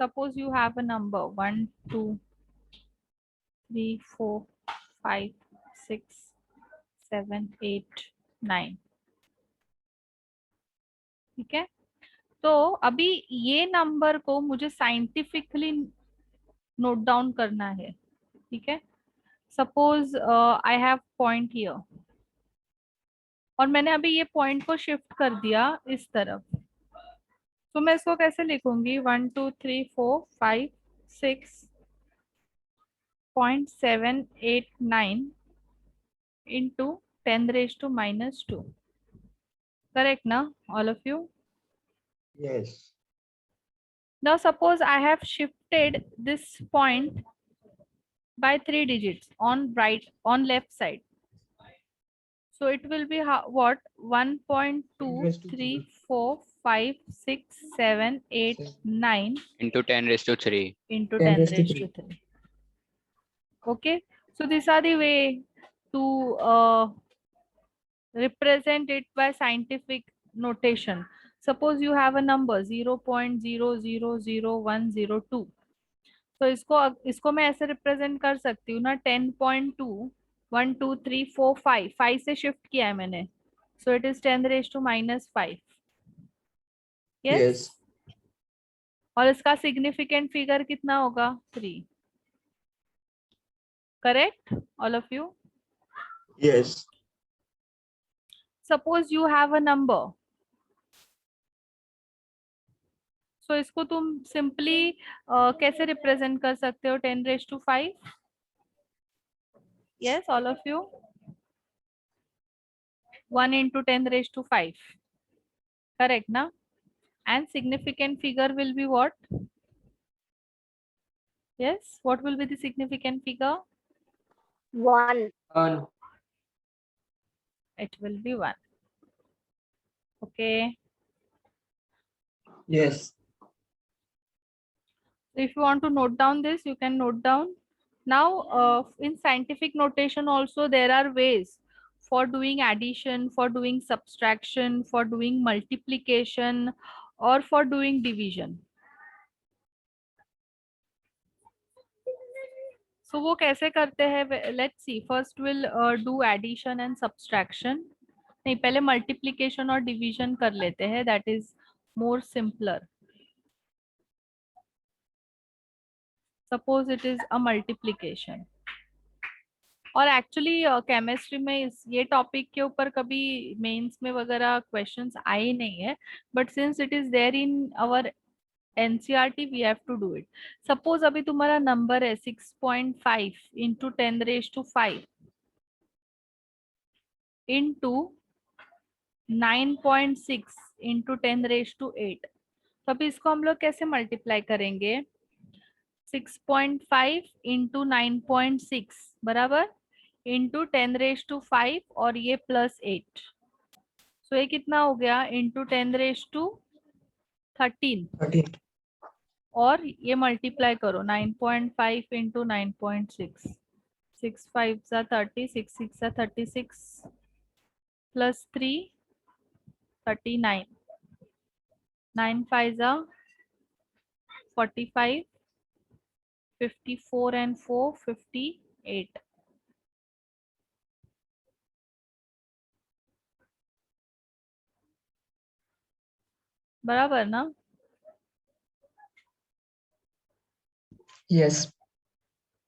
suppose you have a number 1 2 3 4 5 6 7 8 9, ठीक है। तो अभी ये नंबर को मुझे साइंटिफिकली नोट डाउन करना है, ठीक है। Suppose I have point here, और मैंने अभी ये पॉइंट को शिफ्ट कर दिया इस तरफ, तो मैं इसको कैसे लिखूंगी 1 2 3 4 5 6.789 into 10⁻², correct na all of you? Yes. Now suppose I have shifted this point by 3 digits on left side, so it will be what 1.2345678 into 10⁻³ into 10⁻³ 10⁻³. Okay, so these are the way to represent it by scientific notation. Suppose you have a number 0.000102, तो इसको मैं ऐसे represent कर सकती हूँ ना 10.2 1 2 3 4 5 5 से shift किया है मैंने, so it is 10⁻⁻5. Yes, Yes. और इसका सिग्निफिकेंट फिगर कितना होगा 3, correct all of you? Yes. Suppose you have a number, so इसको तुम सिंपली कैसे रिप्रेजेंट कर सकते हो 10⁻⁵? Yes all of you, 1 into 10⁻⁵, correct na? And significant figure will be what? Yes, what will be the significant figure? 1. It will be 1. Okay, Yes. so if you want to note down this, you can note down. Now in scientific notation also there are ways for doing addition, for doing subtraction, for doing multiplication, or for doing division. So वो कैसे करते हैं? Let's see. First we'll do addition and subtraction. नहीं, पहले multiplication और division कर लेते हैं. That is more simpler. Suppose it is a multiplication. और एक्चुअली केमिस्ट्री में ये टॉपिक के ऊपर कभी मेंस में वगैरह क्वेश्चंस आए नहीं है, but since it is there in our NCERT we have to do it. Suppose अभी तुम्हारा नंबर है 6.5 इंटू 10⁵ इंटू 9.6 इंटू 10⁸ तो अभी इसको हम लोग कैसे मल्टीप्लाई करेंगे? 6.5 इंटू 9.6 बराबर इंटू 10⁵ और ये +8, सो ये कितना हो गया इंटू 10⁻13, 13. और ये मल्टीप्लाई करो 9.5 इंटू 9.6, 6 5 सा 30, 6 6 सा 36 प्लस 3 39, 9 5 सा 45, 54 and 4 58. बराबर ना? Yes.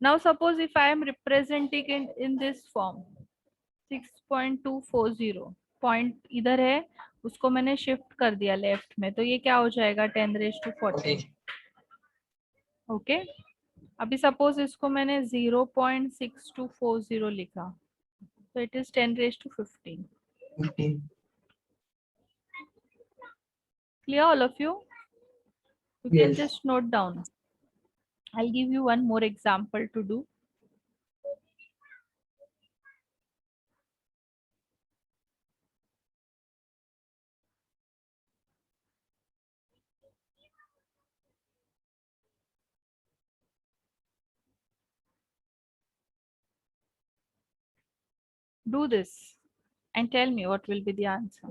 Now suppose if I am representing in this form 6.240, point इधर है, उसको मैंने शिफ्ट कर दिया लेफ्ट में, तो ये क्या हो जाएगा 10⁻40. ओके, अभी सपोज इसको मैंने 0.6240 लिखा, तो it is 10⁻15. 15. Clear all of you? You can Yes. just note down. I'll give you one more example to do. Do this and tell me what will be the answer.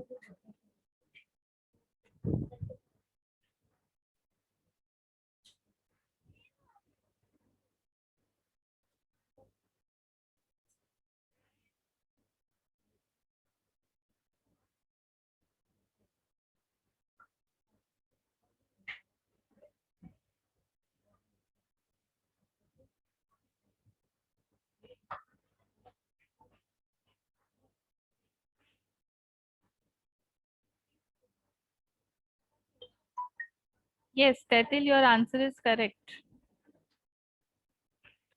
Yes, Tatil, your answer is correct.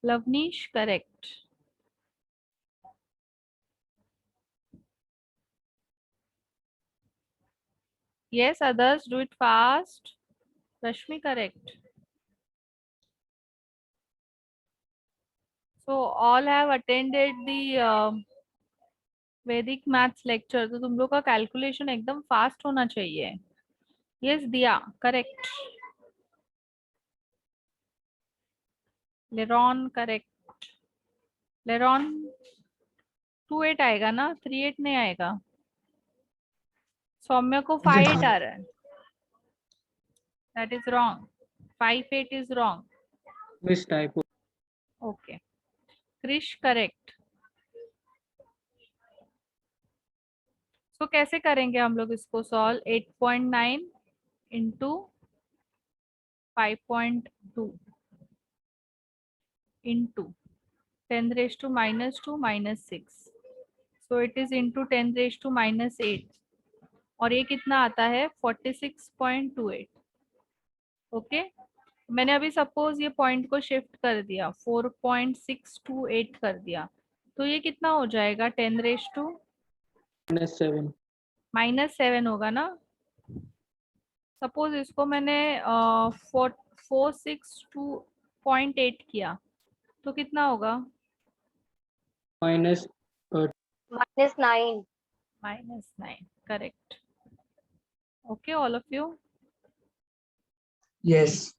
Lavnish, correct. Yes, others, do it fast. Rashmi, correct. So all have attended the वैदिक maths lecture, तो तुम लोग का calculation एकदम fast होना चाहिए. Yes दिया, correct. लेरॉन, correct. लेरॉन 28 आएगा ना, 38 नहीं आएगा. सौम्य को 58 आ रहा है. That is wrong. 58 is wrong. Miss typo. Okay. Krish, correct. तो कैसे करेंगे हम लोग इसको solve? 8.9 into 5.2 into 10 raised to -2 -6. So it is into 10 raised to -8. और ये कितना आता है? 46.28. ओके. मैंने अभी सपोज ये पॉइंट को शिफ्ट कर दिया, 4.628 कर दिया, तो ये कितना हो जाएगा? 10 raised to -7. -7 होगा ना. सपोज इसको मैंने 462.8 किया, तो कितना होगा? -9. -9. -9. Correct. Okay, all of you. Yes.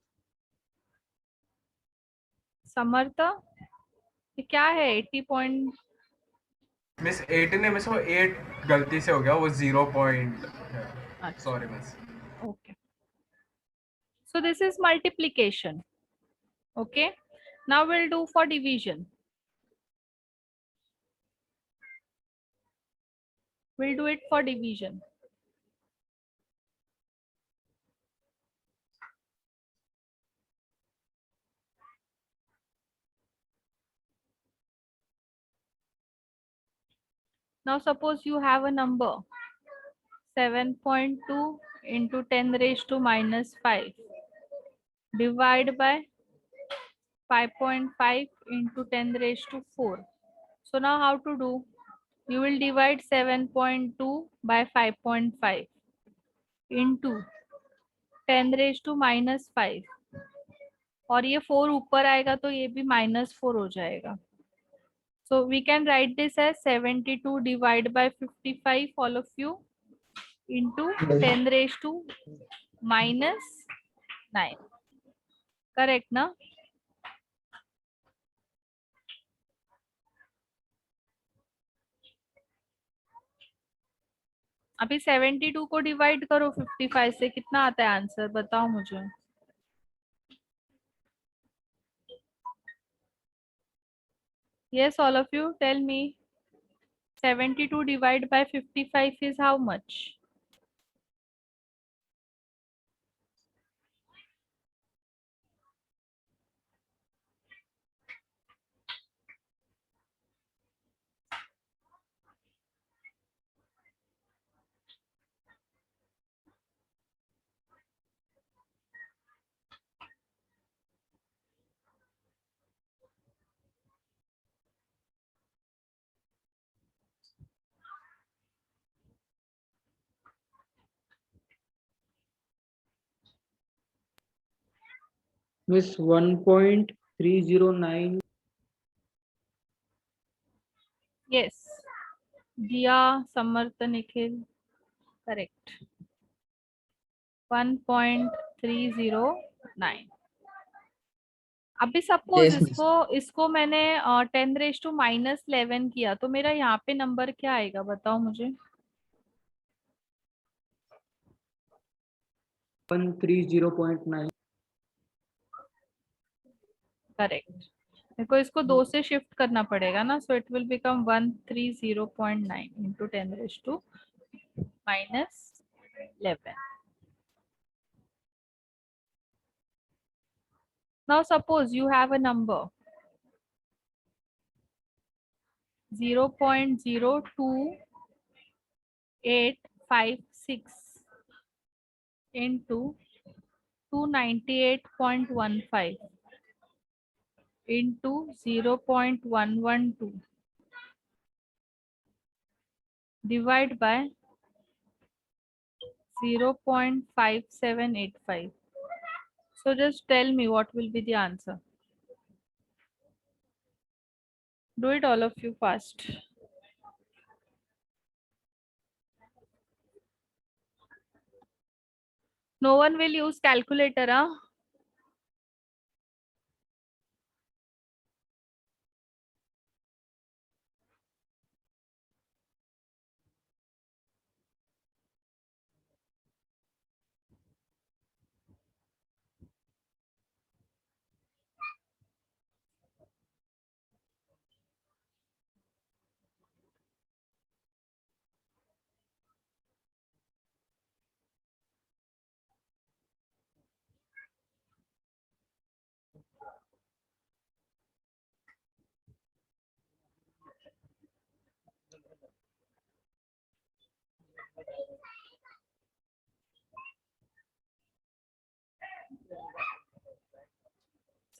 समर्थ, ये क्या है? 80 पॉइंट. मिस 8 ने मिस वो 8 गलती से हो गया, वो 0 point. Sorry miss. Okay. So this is multiplication. Okay. Now we'll do for division. We'll do it for division. Now suppose you have a number 7.2 into 10 raised to -5 divide by 5.5 into 10 raised to 4. So now how to do? You will divide 7.2 by 5.5 into 10 raised to -5. और ये 4 ऊपर आएगा तो ये भी -4 हो जाएगा. So we can write this as 72 divided by 55, all of you, into 10 raised to -9. Correct ना? अभी 72 को डिवाइड करो 55 से, कितना आता है आंसर? बताओ मुझे. Yes, all of you, tell me. 72 divided by 55 is how much? Miss 1.309. Yes. दिया, समर्थ, निखिल, करेक्ट. 1.309. अभी सपोज Yes, miss. इसको मैंने 10 raised to -11 किया, तो मेरा यहाँ पे नंबर क्या आएगा? बताओ मुझे. 130.9. करेक्ट. मेरे को इसको 2 से शिफ्ट करना पड़ेगा ना, so it will become 130.9 into 10 raised to -11. Now suppose you have a number 0.02856 into 298.15 into 0.112 divide by 0.5785. So just tell me what will be the answer. Do it all of you fast. No one will use calculator, huh?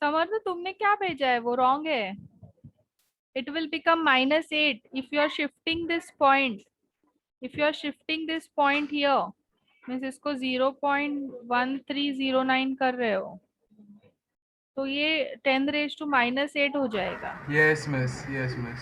समर्थ तुमने क्या भेजा है वो wrong है. It will become -8 if you are shifting this point. If you are shifting this point here, means इसको 0.1309 कर रहे हो, तो ये 10⁻⁻8 हो जाएगा. Yes, miss. Yes, miss.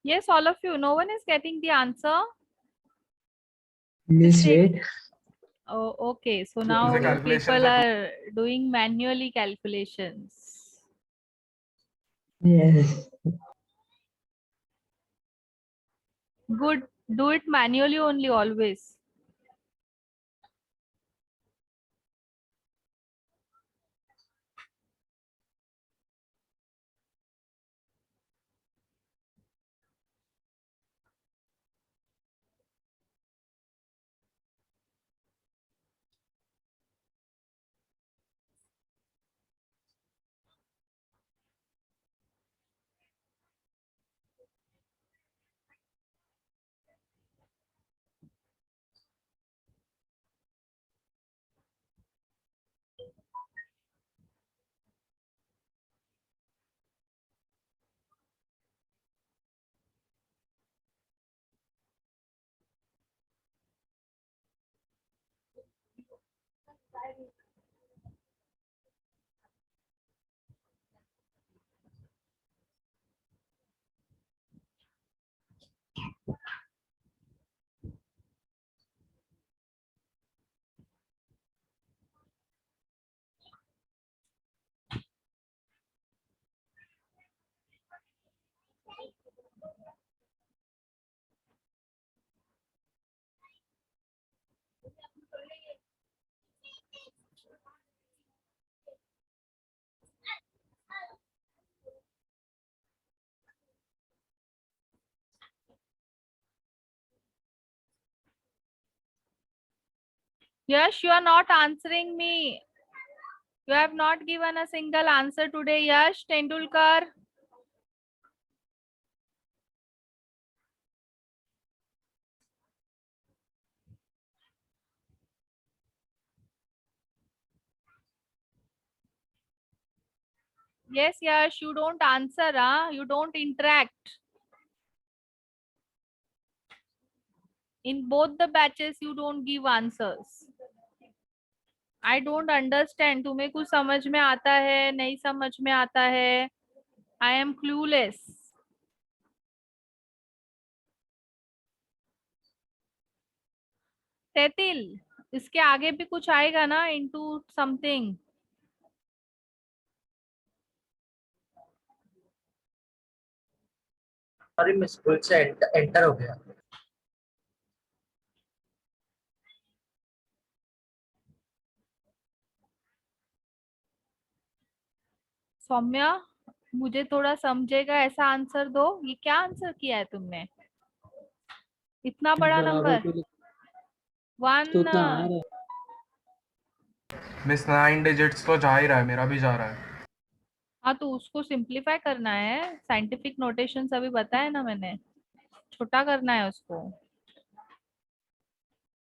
Yes, all of you. No one is getting the answer. Miss, Mistake. wait. Oh, okay. So now The you calculation people for are doing manually calculations. Yes. Good. Do it manually only always. Yash, you are not answering me. You have not given a single answer today, Yash Tendulkar. Yes, Yash, you don't answer, huh? You don't interact. In both the batches, you don't give answers. I don't understand. तुम्हें कुछ समझ में आता है, नहीं समझ में आता है? I am clueless. तेतिल, इसके आगे भी कुछ आएगा ना? Into something. सॉरी मिस, भूल से एंटर हो गया। सौम्या, मुझे थोड़ा समझेगा ऐसा आंसर दो। ये क्या आंसर किया है तुमने? इतना बड़ा बराबर नंबर, पे लिख- तो उतना आ वन। रहा है। मिस 9 डिजिट्स तो जा ही रहा है, मेरा भी जा रहा है। हाँ, तो उसको सिंप्लीफाई करना है। साइंटिफिक नोटेशन अभी बताया ना मैंने, छोटा करना है उसको।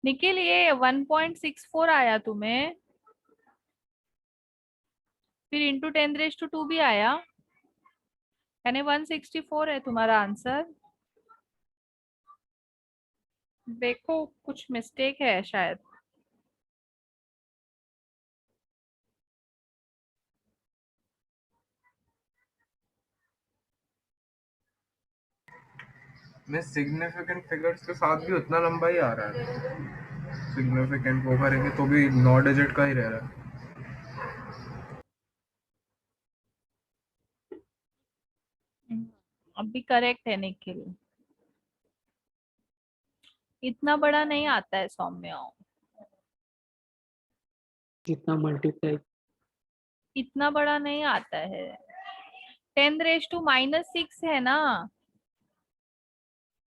निखिल, ये 1.64 आया तुम्हें, फिर इंटू 10⁻² भी आया, यानी 164 है तुम्हारा आंसर। देखो, कुछ मिस्टेक है शायद। मिस सिग्निफिकेंट फिगर्स के साथ भी उतना लंबा ही आ रहा है। सिग्निफिकेंट को करेंगे तो भी 9 डिजिट का ही रह रहा है। अभी करेक्ट है निखिल, इतना बड़ा नहीं आता है सौम्या, जितना मल्टीप्लाई इतना बड़ा नहीं आता है। 10⁻⁻6 है ना?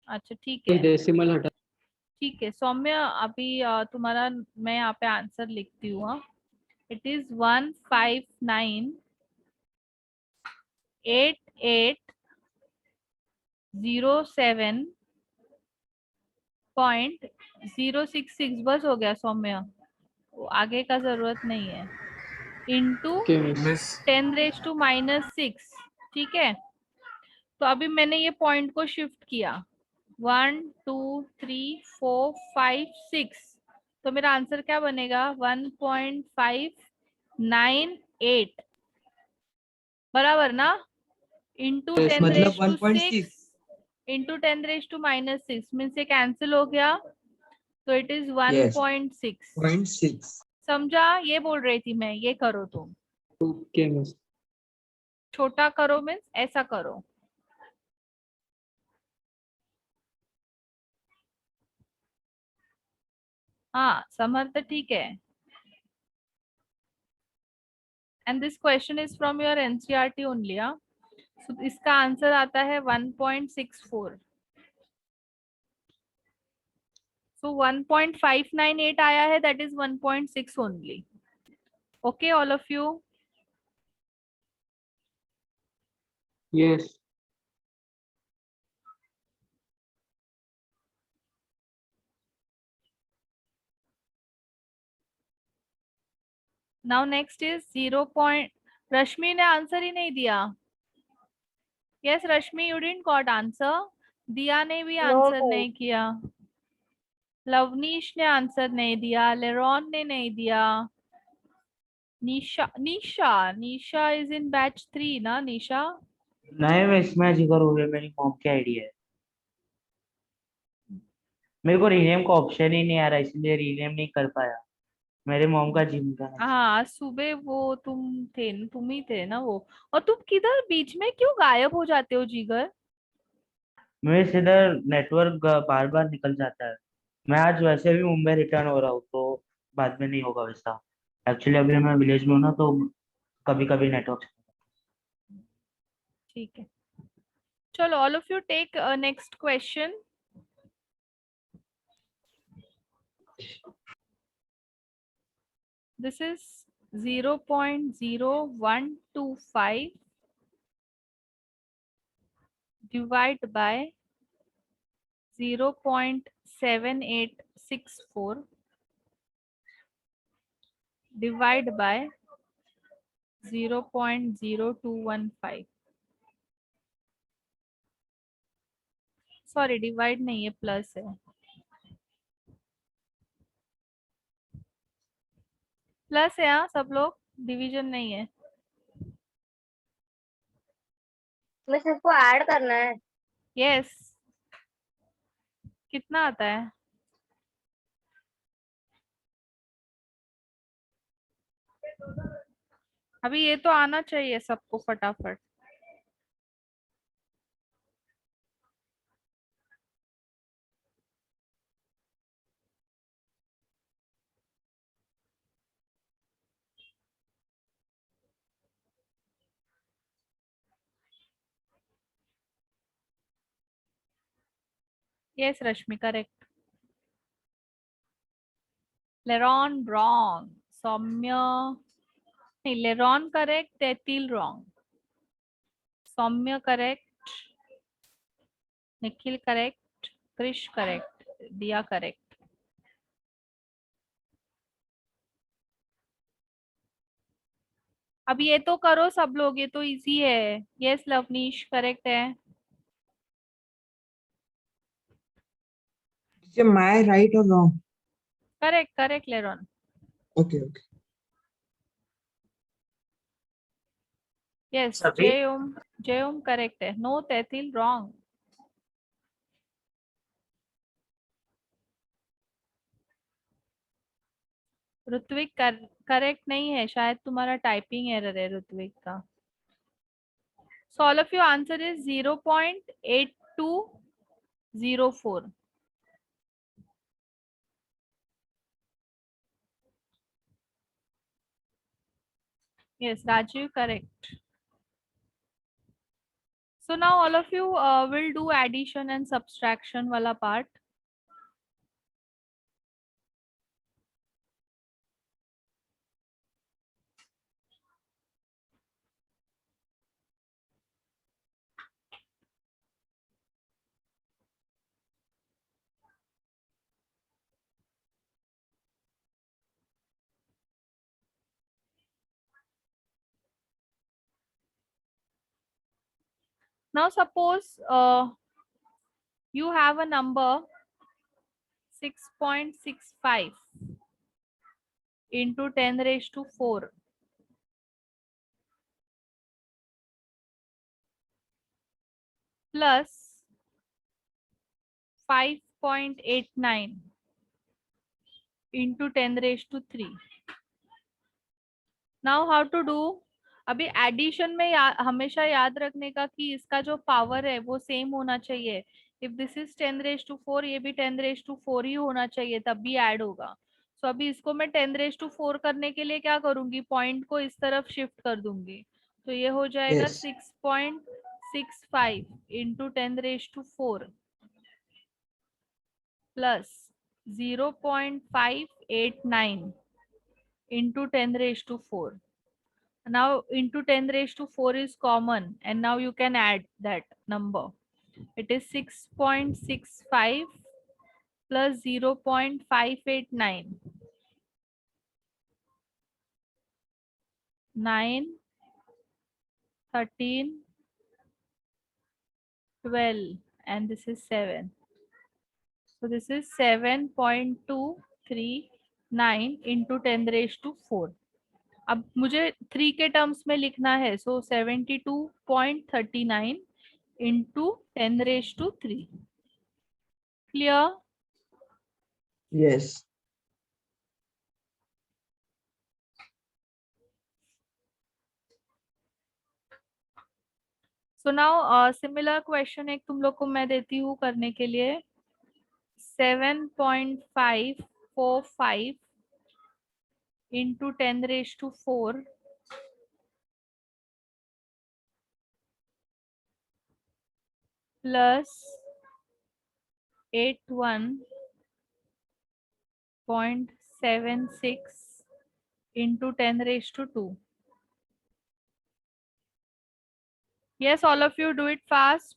अच्छा, ठीक है। डेसिमल हटा। ठीक है सौम्या, अभी तुम्हारा मैं यहाँ पे आंसर लिखती हूँ। हाँ, इट इज 159,8807.066। बस हो गया सौम्या, वो आगे का जरूरत नहीं है। Into okay miss. मिस 10⁻⁻6, ठीक है। तो अभी मैंने ये पॉइंट को शिफ्ट किया, 1 2 3 4 5 6, तो मेरा आंसर क्या बनेगा? 1.598 बराबर ना? इंटू Yes, टेन मतलब रेज टू 1.6। 6 इंटू 10⁻⁻6 मीन्स ये कैंसिल हो गया, तो इट इज 1.6। 0.6। समझा? ये बोल रही थी मैं, ये करो तुम। Okay miss. छोटा करो मीन्स ऐसा करो। हाँ, समर्थ ठीक है। And this question is from your NCERT only. So, इसका आंसर आता है 1.64। सो 1.598 आया है, that is 1.6 only. Okay all of you? Yes. Now next is 0. रश्मि ने आंसर ही नहीं दिया। Yes Rashmi, you didn't got answer. दिया ने भी No, आंसर no. नहीं किया। लवनीश ने आंसर नहीं दिया। लेरॉन ने नहीं दिया। निशा निशा निशा इज इन बैच 3 ना? निशा, नहीं मैं इसमें जिक्र हो गया, मेरी मॉम की आईडी है। मेरे को रीनेम का ऑप्शन ही नहीं आ रहा, इसलिए रीनेम नहीं कर पाया। मेरे मॉम का जिम का है। हाँ आज सुबह वो तुम ही थे ना वो। और तुम किधर बीच में क्यों गायब हो जाते हो जिगर? मेरे से इधर नेटवर्क बार बार निकल जाता है। मैं आज वैसे भी मुंबई रिटर्न हो रहा हूँ, तो बाद में नहीं होगा वैसा। एक्चुअली अभी मैं विलेज में हूँ ना, तो कभी कभी नेटवर्क। ठीक है, चलो all of you take next question. This is 0.0125 divide by 0.7864 divide by 0.0215. Sorry divide नहीं है, प्लस है. प्लस है हाँ सब लोग, डिवीजन नहीं है. मिस इसको ऐड करना है. यस. कितना आता है? अभी ये तो आना चाहिए सबको फटाफट. Yes Rashmi correct. Leron wrong. Saumya नहीं, Leron correct, Tetil wrong. Saumya correct, Nikhil correct, Krish correct, Diya correct. अब ये तो करो सब लोग, ये तो इजी है. यस लवनीश करेक्ट है. Am I right or wrong? Correct correct Leron. Okay, okay. Yes सभी जय ओम करेक्ट है. No Tetil wrong. Ritvik correct नहीं है, शायद तुम्हारा टाइपिंग एरर है ऋत्विक का. So all of your answer is 0.8204. Yes, Rajiv, correct. So now all of you will do addition and subtraction wala part. Now suppose you have a number 6.65 into 10 raised to 4 plus 5.89 into 10 raised to 3. Now how to do? अभी addition में हमेशा याद रखने का कि इसका जो power है वो सेम होना चाहिए. If this is 10 raise to 4, ये भी 10 रेज टू 4 ही होना चाहिए, तब भी ऐड होगा. सो अभी इसको मैं 10 रेज टू 4 करने के लिए क्या करूंगी, पॉइंट को इस तरफ शिफ्ट कर दूंगी. तो ये हो जाएगा Yes. 6.65 into 10 raise to 4 plus 0.589 into 10 raised to 4. Now into 10 raised to 4 is common, and now you can add that number. It is 6.65 plus 0.589. 9, 13, 12, and this is 7. So this is 7.239 into 10 raised to 4. अब मुझे 3 के terms में लिखना है, so 72.39 into 10 raise to 3. Clear? Yes. So now similar question एक तुम लोग को मैं देती हूँ करने के लिए. 7.545 into 10 raise to 4 plus 81.76 into 10 raised to 2. Yes, all of you do it fast.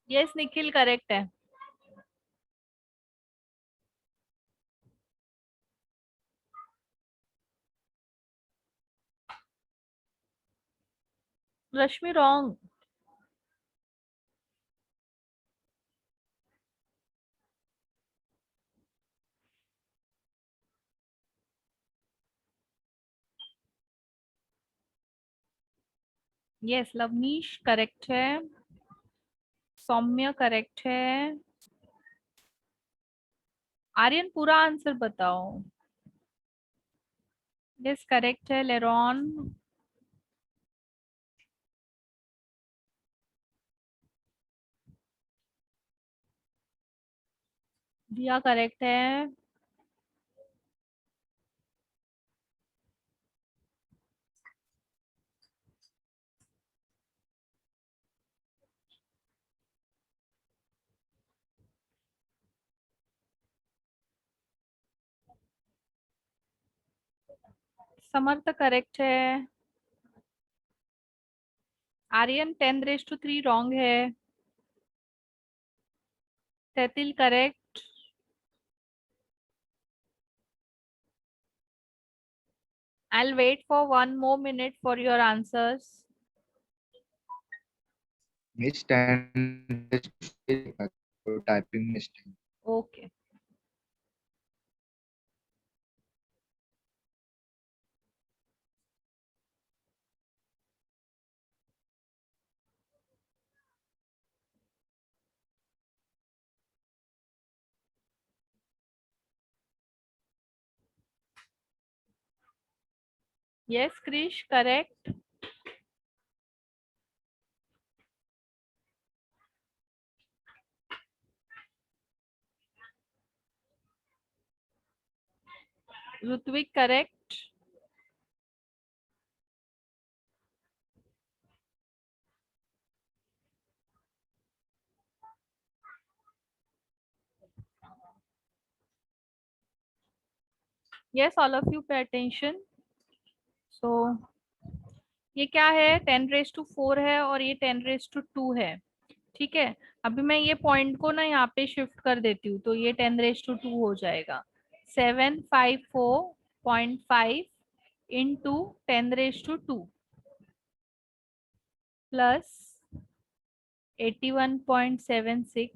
Yes Nikhil correct है. रश्मि रॉन्ग. यस लवनीश करेक्ट है. सौम्य करेक्ट है. आर्यन पूरा आंसर बताओ. यस करेक्ट है. लेरॉन. दिया करेक्ट है. समर्थ करेक्ट है. आर्यन 10⁻³ रॉन्ग है. तैतिल correct. I'll wait for 1 more minute for your answers. Miss typing mistake. Okay. Yes, Krish, correct. Rutvik, correct. Yes, all of you pay attention. So, ये क्या है? 10⁻⁴ है और ये 10⁻² है. ठीक है. अभी मैं ये पॉइंट को ना यहाँ पे शिफ्ट कर देती हूँ तो ये 10⁻² हो जाएगा. 754.5 into 10⁻² plus 81.76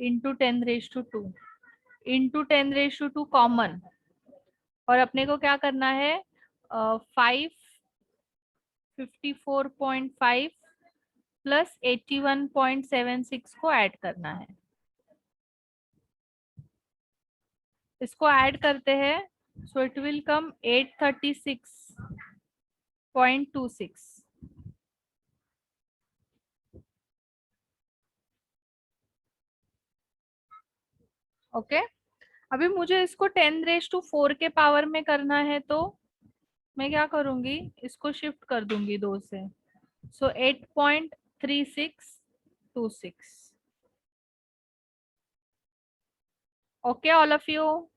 into 10⁻² into 10⁻² common. और अपने को क्या करना है? 554.5 प्लस 81.76 को ऐड करना है. इसको ऐड करते हैं so it will come 836.26. Okay. अभी मुझे इसको 10⁻⁴ के पावर में करना है तो मैं क्या करूंगी? इसको शिफ्ट कर दूंगी 2 से. So 8.3626. Okay all of you.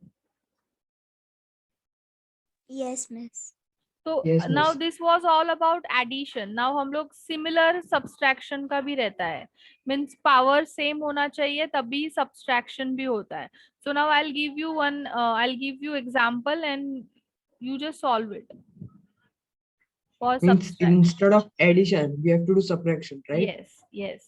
Yes, miss. तो Yes, now miss. This was all about addition. Now हम लोग सिमिलर सब्सट्रैक्शन का भी रहता है. मींस पावर सेम होना चाहिए तभी सब्सट्रैक्शन भी होता है. So now I will give you example and you just solve it for Means subtraction. instead of addition, we have to do subtraction, right? Yes, yes.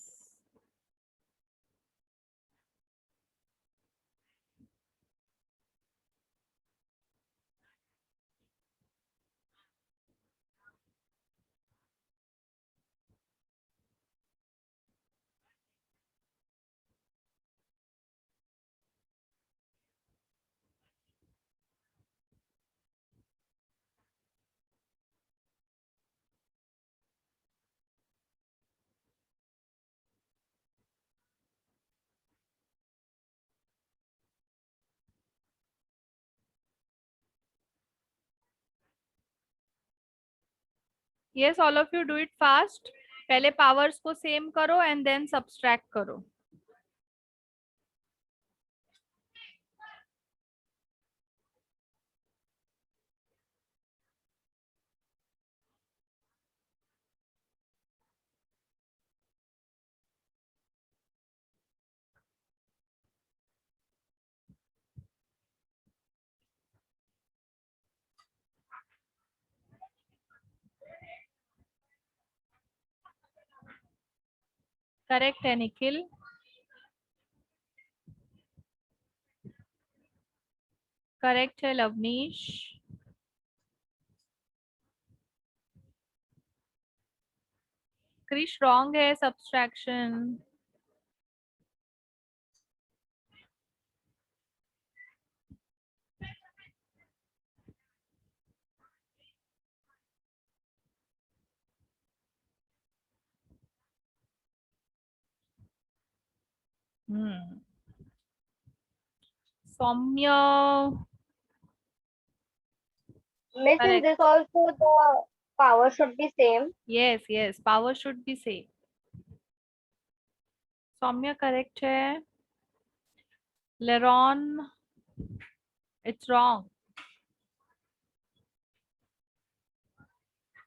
Yes, all of you do it fast. पहले powers को same करो and then subtract करो. Correct है Nikhil. Correct है Lavneesh. Krish wrong है subtraction. Saumya. Miss, in Correct. this also the power should be same. Yes, power should be same. Saumya correct है. लेरॉन, it's wrong.